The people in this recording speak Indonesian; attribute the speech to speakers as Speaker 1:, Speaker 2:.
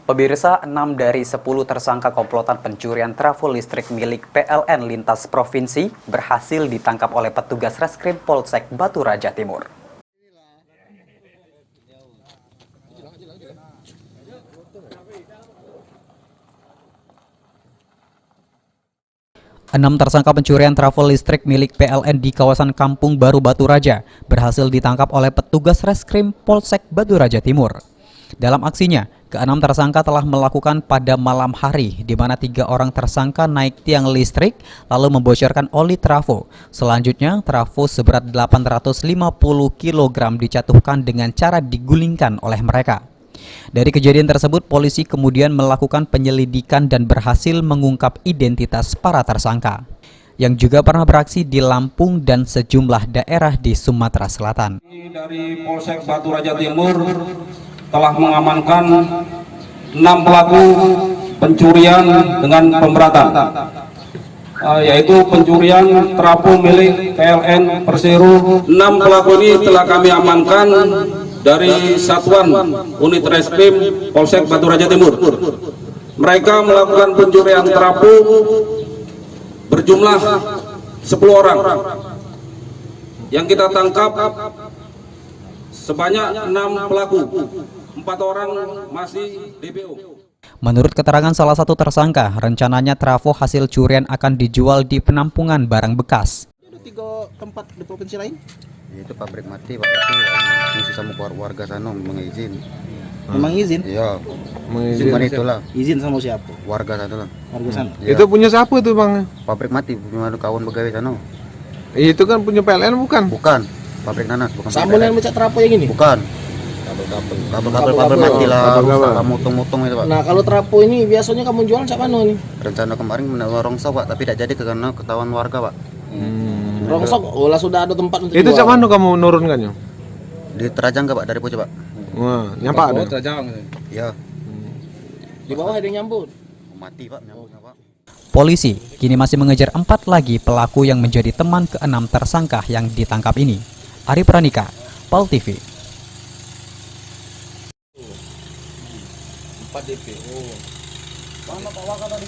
Speaker 1: Pemirsa, 6 dari 10 tersangka komplotan pencurian trafo listrik milik PLN lintas provinsi berhasil ditangkap oleh petugas Reskrim Polsek Batu Raja Timur. 6 tersangka pencurian trafo listrik milik PLN di kawasan Kampung Baru Batu Raja berhasil ditangkap oleh petugas Reskrim Polsek Batu Raja Timur. Dalam aksinya, ke-6 tersangka telah melakukan pada malam hari, di mana 3 orang tersangka naik tiang listrik lalu membocorkan oli trafo. Selanjutnya, trafo seberat 850 kg dijatuhkan dengan cara digulingkan oleh mereka. Dari kejadian tersebut, polisi kemudian melakukan penyelidikan dan berhasil mengungkap identitas para tersangka, yang juga pernah beraksi di Lampung dan sejumlah daerah di Sumatera Selatan.
Speaker 2: Dari Polsek Batu Raja Timur telah mengamankan 6 pelaku pencurian dengan pemberatan, yaitu pencurian trafo milik PLN Persero. 6 pelaku ini telah kami amankan dari Satuan Unit Reskrim Polsek Batu Raja Timur. Mereka melakukan pencurian trafo berjumlah 10 orang. Yang kita tangkap sebanyak 6 pelaku, 4 orang masih DPO.
Speaker 1: Menurut keterangan salah satu tersangka, rencananya trafo hasil curian akan dijual di penampungan barang bekas.
Speaker 3: Ada 3 tempat di provinsi lain?
Speaker 4: Itu pabrik mati, Pak. Mesti sama warga sana mengizin.
Speaker 3: Memang izin?
Speaker 4: Iya. Mengizin itulah.
Speaker 3: Izin sama siapa?
Speaker 4: Warga sana lah.
Speaker 3: Warga sana.
Speaker 4: Ya.
Speaker 5: Itu punya siapa itu, Bang?
Speaker 4: Pabrik mati, punya kawan pegawai sana.
Speaker 5: Itu kan punya PLN bukan?
Speaker 4: Bukan. Pabrik nanas, bukan.
Speaker 3: Sambal yang becak trafo yang ini?
Speaker 4: Bukan. Kabel mati lah, rusak, motong-motong itu, Pak.
Speaker 3: Nah, kalau trafo ini biasanya kamu jual cak mana nih?
Speaker 4: Rencana kemarin rongsok, Pak, tapi tidak jadi karena ketahuan warga, Pak.
Speaker 3: Rongsok, olah sudah ada tempat untuk
Speaker 5: Itu
Speaker 3: jual.
Speaker 5: cak mana kamu nurunkannya?
Speaker 4: Di Terajang, Pak, dari Pojok, Pak.
Speaker 5: Wah, nyampak ada.
Speaker 4: Iya.
Speaker 3: Di bawah ada yang nyambut.
Speaker 4: Mati, Pak, nyambutnya, Pak.
Speaker 1: Polisi kini masih mengejar 4 lagi pelaku yang menjadi teman ke-6 tersangka yang ditangkap ini. Ari Pranika, PAL TV.
Speaker 3: 4 DPO. Mana Pak Waka tadi?